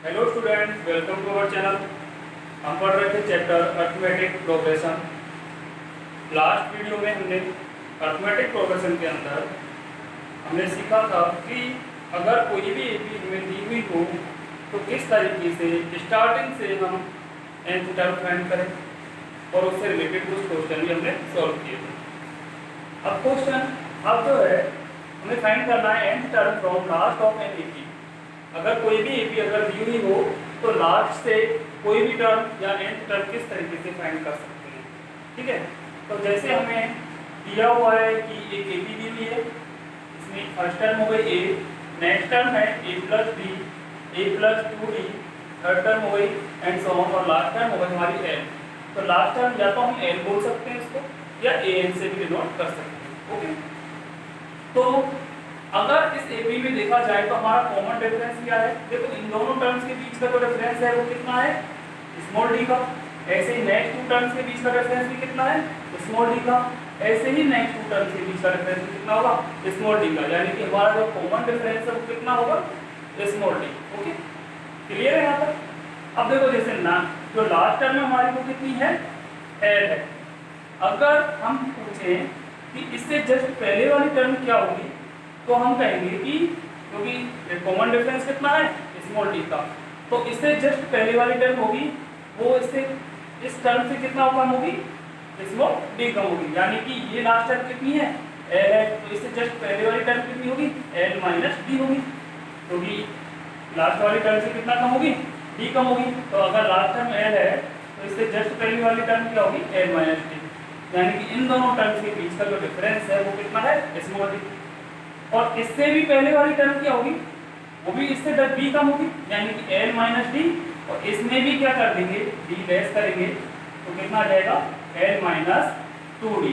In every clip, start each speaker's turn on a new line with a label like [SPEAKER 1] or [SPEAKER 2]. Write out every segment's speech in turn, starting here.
[SPEAKER 1] Hello students, welcome to our channel. हम पढ़ रहे थे chapter arithmetic progression. Last video में हमने अरिथमेटिक प्रोग्रेशन के अंदर हमने सीखा था कि अगर कोई भी एपी हमें दी हुई हो तो किस तरीके से स्टार्टिंग से हम nth टर्म फाइंड करें, और उससे रिलेटेड कुछ क्वेश्चन भी हमने सॉल्व किए थे। अब जो है हमें फाइंड करना है nth term from last of an AP. अगर कोई भी एपी अगर दी हुई हो तो लास्ट से कोई भी टर्म या nth टर्म किस तरीके से फाइंड कर सकते हैं। ठीक है, तो जैसे हमें दिया हुआ है कि एक एपी दी हुई है, इसमें फर्स्ट टर्म हो गई ए, नेक्स्ट टर्म है ए प्लस बी, ए प्लस 2b, थर्ड टर्म हो गई एंड सो ऑन, और लास्ट टर्म हो गई हमारी एल। तो लास्ट टर्म या तो हम एल बोल सकते हैं इसको, या ए एन से भी डिनोट कर सकते हैं। ओके, तो अगर इस एपी में देखा जाए तो हमारा कॉमन डिफरेंस क्या है। देखो, इन दोनों टर्म्स के बीच का जो डिफरेंस है वो कितना है, स्मॉल डी का। ऐसे ही नेक्स्ट टू टर्म्स के बीच का डिफरेंस भी कितना है, स्मॉल डी का। ऐसे ही नेक्स्ट टू टर्म्स के बीच का डिफरेंस भी कितना होगा, स्मॉल डी का। यानी कि हमारा जो कॉमन डिफरेंस है वो कितना होगा, स्मॉल डी। ओके, क्लियर है यहाँ पर। अब देखो, जैसे ना जो लास्ट टर्म में हमारी वो कितनी है, एल है। अगर हम पूछें कि इससे जस्ट पहले वाली टर्म क्या होगी, तो हम कहेंगे कि क्योंकि कॉमन डिफरेंस कितना है, स्मॉल डी का, तो इससे जस्ट पहले वाली टर्म होगी वो इससे इस टर्म से कितना कम होगी, स्मॉल डी कम होगी। यानी कि ये लास्ट टर्म कितनी है, एल है, तो इससे जस्ट पहले वाली टर्म कितनी होगी, एल माइनस डी होगी, क्योंकि लास्ट वाली टर्म से कितना कम होगी, डी कम होगी। तो अगर लास्ट टर्म एल है तो इससे जस्ट पहली वाली टर्म क्या होगी, एल माइनस डी। यानी कि इन दोनों टर्म्स के बीच का जो डिफरेंस है वो कितना है, स्मॉल डी। और इससे भी पहले वाली टर्म क्या होगी, वो भी इससे डी कम होगी, यानी कि एल माइनस डी। और इसमें भी क्या कर देंगे, डी लेस करेंगे, तो कितना आ जाएगा, एल माइनस 2d।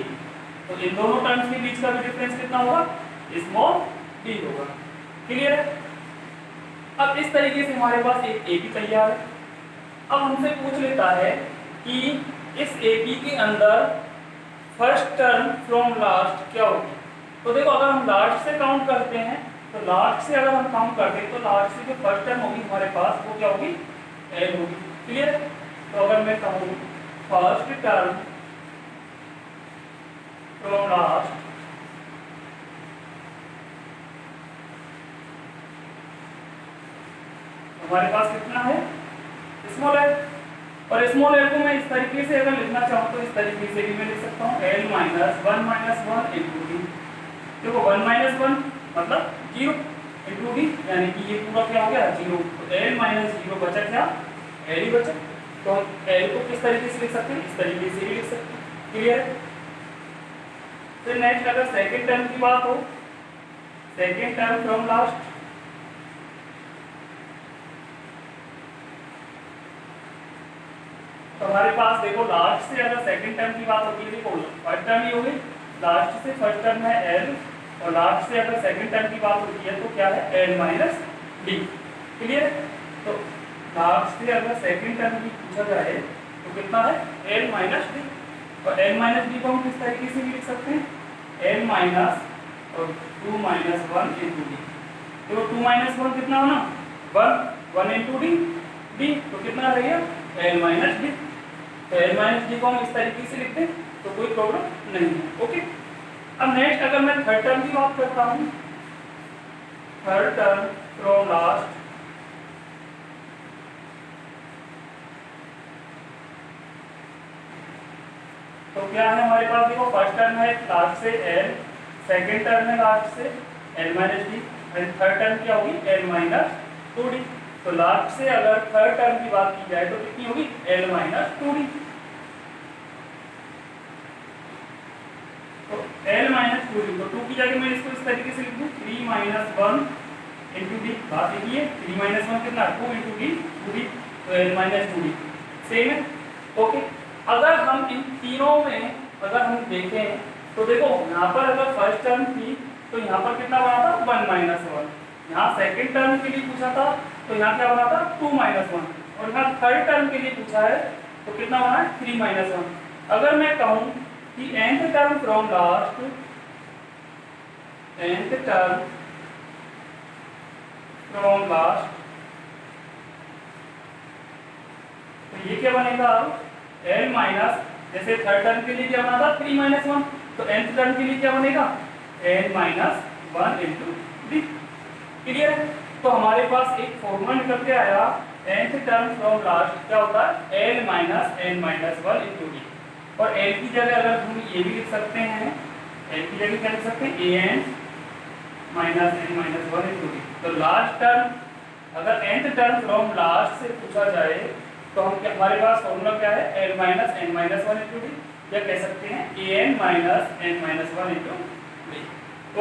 [SPEAKER 1] तो इन दोनों टर्म्स के बीच का भी डिफरेंस कितना होगा, स्मॉल डी होगा। क्लियर है। अब इस तरीके से हमारे पास एक एपी तैयार है। अब हमसे पूछ लेता है कि इस एपी के अंदर फर्स्ट टर्म फ्रॉम लास्ट क्या होगी। तो देखो, अगर हम लास्ट से काउंट करते हैं तो लास्ट से अगर हम काउंट करते हैं तो लास्ट से जो फर्स्ट टर्म होगी हमारे पास वो क्या होगी, एल होगी। क्लियर है। तो अगर मैं कहूँ फर्स्ट टर्म फ्रॉम लास्ट, हमारे पास कितना है, स्मॉल एल। और स्मॉल एल को मैं इस तरीके से अगर लिखना चाहूँ तो इस तरीके से भी मैं लिख सकता हूँ, L minus one into D. देखो, 1 माइनस 1 मतलब 0 इंटू डी, यानी कि ये पूरा क्या हो गया, 0। तो एल माइनस 0 बचा क्या, एल ही बचा। तो हम एल को किस तरीके से लिख सकते हैं, इस तरीके से भी लिख सकते हैं। क्लियर है। फिर नेक्स्ट अगर सेकंड टर्म की बात हो, सेकंड टर्म फ्रॉम लास्ट, तो हमारे पास देखो लास्ट से अगर सेकंड टर्म की बात होती है, देखो फर्स्ट टर्म ही होगी, लास्ट से फर्स्ट टर्म है एल, और लास्ट से अगर सेकंड टर्म की बात होती है तो क्या है, एल माइनस डी। क्लियर। तो लास्ट से अगर सेकंड टर्म की पूछा जाए तो कितना है, एल माइनस डी। और एल माइनस डी को हम किस तरीके से भी लिख सकते हैं, एल माइनस और 2 माइनस 1 इंटू डी। तो 2 माइनस 1 कितना होना, 1 इंटू डी, डी तो कितना रहेगा, एल माइनस डी। तो एल माइनस डी को हम इस तरीके से लिखते हैं तो कोई प्रॉब्लम नहीं है। ओके। अब नेक्स्ट अगर मैं थर्ड टर्म की बात करता हूँ, थर्ड टर्म फ्रॉम लास्ट, तो क्या है हमारे पास, देखो फर्स्ट टर्म है लास्ट से एल, सेकंड टर्म है लास्ट से L minus D, and third term क्या होगी, एल माइनस 2d। तो लास्ट से अगर थर्ड टर्म की बात की जाए तो कितनी होगी, एल माइनस 2d। तो एल माइनस 2d, तो 2 की जगह मैं इसको इस तरीके से लिख दूँ, 3 माइनस 1 इंटू डी। बात देखिए, 3 माइनस 1 कितना, 2 इंटू डी, 2d। तो एल माइनस 2d सेम है। ओके। अगर हम इन तीनों में अगर हम देखें तो देखो, यहाँ पर अगर फर्स्ट टर्म थी तो यहाँ पर कितना बना था, 1 माइनस 1। यहाँ सेकेंड टर्म के लिए पूछा था तो यहाँ क्या बना था, 2 माइनस 1। और यहाँ थर्ड टर्म के लिए पूछा है तो कितना बना है, 3 माइनस 1। अगर मैं कहूँ कि nth term from last, nth term from last तो ये क्या बनेगा अब n माइनस, जैसे थर्ड टर्म के लिए क्या बना था 3 माइनस 1, तो nth टर्म के लिए क्या बनेगा n minus 1 into D. Clear है? तो हमारे पास एक फॉर्मूला निकल के आया nth टर्म फ्रॉम लास्ट क्या होता है n minus n minus 1 into D. और n की जगह अगर हम ये भी लिख सकते हैं, n की जगह क्या लिख सकते हैं an minus n minus 1 into D. तो लास्ट टर्म अगर nth टर्म फ्रॉम लास्ट से पूछा जाए तो हम क्या, हमारे पास फॉर्मूला क्या है n minus n minus 1 into D, या कह सकते हैं an minus n minus 1 into D.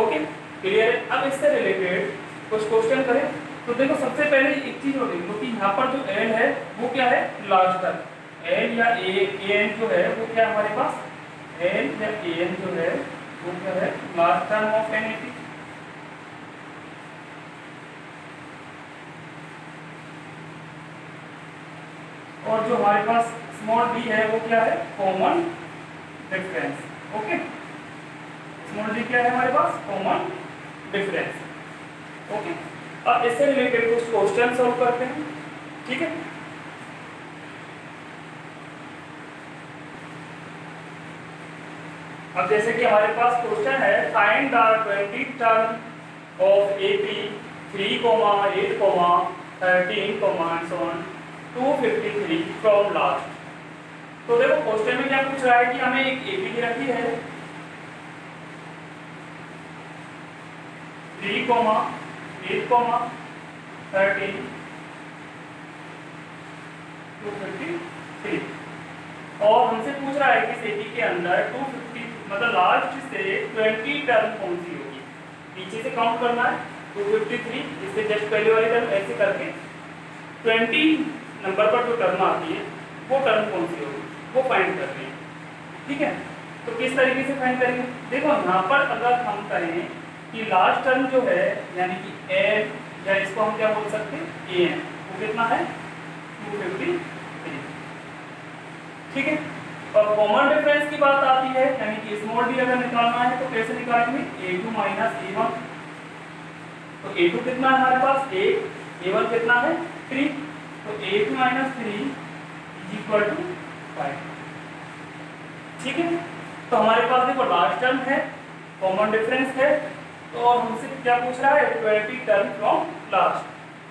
[SPEAKER 1] Okay clear है? अब इससे रिलेटेड कुछ क्वेश्चन करें तो देखो सबसे पहले एक चीज होगी क्योंकि यहाँ पर जो n है वो क्या है लास्ट टर्म, n या an जो है वो क्या हमारे पास n या an जो है वो क्या है लास्ट टर्म ऑफ n। और जो हमारे पास स्मॉल d है वो क्या है common difference. Okay small d क्या है हमारे पास कॉमन डिफरेंस। ओके अब इससे रिलेटेड कुछ क्वेश्चन सॉल्व करते हैं, ठीक है। अब जैसे कि हमारे पास क्वेश्चन है find the 20 term of AP 3, 8, 13, and so on 253 from last. तो देखो क्वेश्चन में क्या पूछ रहा है कि हमें एक AP की रखी है 3, 8, 13, 253 और हमसे पूछ रहा है कि इस AP के अंदर 250 मतलब लास्ट से 20 टर्म कौन सी होगी, पीछे से काउंट करना है 253 इससे जस्ट पहले वाली टर्म ऐसे करके 20 नंबर पर जो टर्म आती है वो टर्म कौन सी होगी वो फाइंड करनी है, ठीक है। तो किस तरीके से फाइंड करेंगे, देखो यहाँ पर अगर हम कहें कि लास्ट टर्म जो है यानी कि n या इसको हम क्या बोल सकते हैं an, वो कितना है 253, ठीक है। और कॉमन डिफरेंस की बात आती है यानी कि स्मॉल d अगर निकालना है तो कैसे निकालेंगे a2 माइनस a1। तो a2 कितना है हमारे पास 8, a1 कितना है 3, तो 8 माइनस 3 इज इक्वल टू 5, ठीक है। तो हमारे पास देखो लास्ट टर्म है कॉमन डिफरेंस है तो हमसे क्या पूछ रहा है 20 टर्म फ्रॉम लास्ट।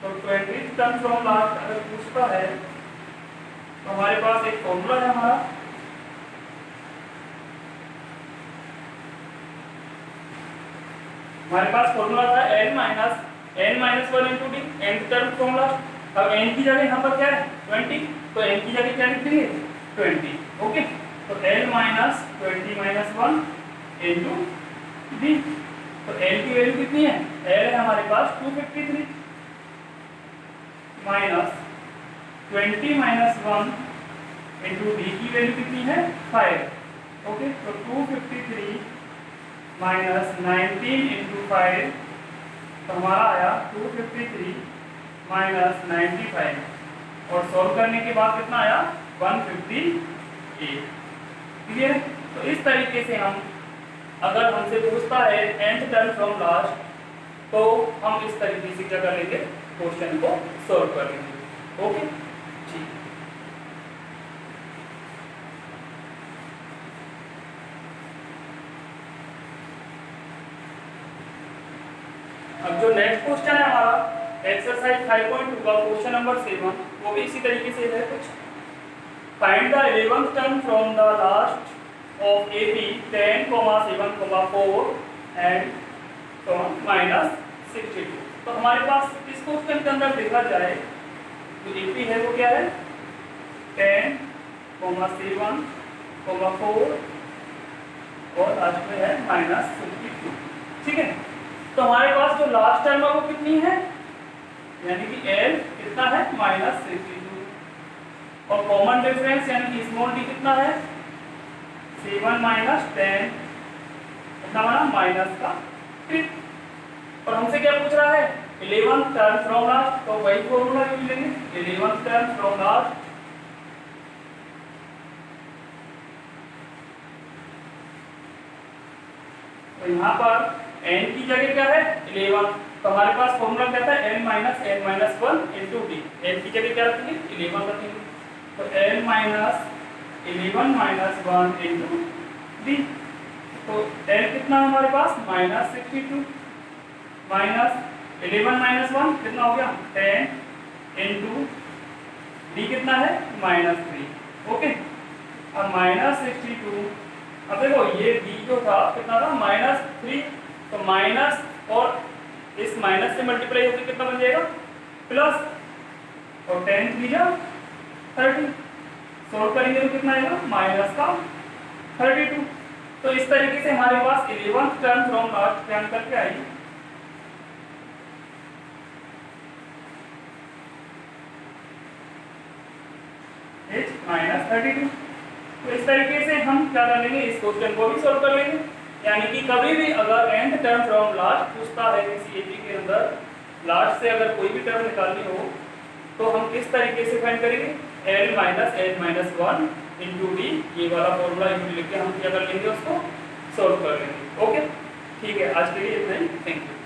[SPEAKER 1] तो 20 टर्म फ्रॉम लास्ट अगर पूछता है तो हमारे पास एक फॉर्मूला है हमारा हमारे पास फॉर्मूला था n minus 1 into D, n term from last. अब n की जगह यहाँ पर क्या है 20, तो n की जगह क्या लिख देंगे 20। ओके तो n minus 20 minus 1 into D. तो l की वैल्यू कितनी है, l है हमारे पास 253 माइनस 20 माइनस 1 इंटू डी की वैल्यू कितनी है 5। ओके तो 253 माइनस 19 इंटू 5 तो हमारा आया 253 माइनस 95 और सॉल्व करने के बाद कितना आया 158। क्लियर? तो इस तरीके से हम अगर हमसे पूछता है nth टर्म फ्रॉम लास्ट तो हम इस तरीके से क्या करेंगे क्वेश्चन को सॉल्व करेंगे। ओके ठीक। अब जो नेक्स्ट क्वेश्चन है हमारा एक्सरसाइज 5.2 का क्वेश्चन नंबर 7 वो भी इसी तरीके से है कुछ। Find the 11th term from the last of AP 10, 7, 4 and so on minus 62। तो हमारे पास इस क्वेश्चन के अंदर देखा जाए तो AP है वो क्या है 10, 7, 4 और लास्ट में है माइनस 62, ठीक है। तो हमारे पास जो लास्ट टर्म है वो कितनी है यानी कि L कितना है माइनस 62 और कॉमन डिफरेंस यानी कि स्मॉल d कितना है 7 माइनस 10 कितना बना माइनस का 3। और हमसे क्या पूछ रहा है 11th टर्म फ्रॉम लास्ट, तो वही फॉर्मूला यूज लेंगे 11th टर्म फ्रॉम लास्ट। तो यहाँ पर n की जगह क्या है 11, तो हमारे पास फॉर्मूला क्या था n minus 1 into D. n की जगह क्या रखेंगे 11 रखेंगे। तो L minus 11 minus 1 into D. तो L कितना है हमारे पास -62 माइनस 11 माइनस 1 कितना हो गया 10 इंटू डी कितना है -3। ओके, अब -62, अब देखो ये डी जो था कितना था -3, तो माइनस और इस माइनस से मल्टीप्लाई होकर कितना बन जाएगा प्लस, और 10 3 जा 30, सोल्व करेंगे तो कितना आएगा माइनस का 32। तो इस तरीके से हमारे पास 11th term from last term करके आई। -32। तो इस तरीके से हम क्या कर लेंगे, इस क्वेश्चन को भी सोल्व कर लेंगे। यानी कि कभी भी अगर nth टर्म फ्रॉम लास्ट पूछता है किसी एपी के अंदर, लास्ट से अगर कोई भी टर्म निकालनी हो तो हम किस तरीके से फाइंड करेंगे, L minus L minus 1 into D, ये वाला फॉर्मूला यूज लेके हम क्या कर लेंगे, उसको सोल्व कर लेंगे। ओके, ठीक है, आज के लिए इतना ही, थैंक यू।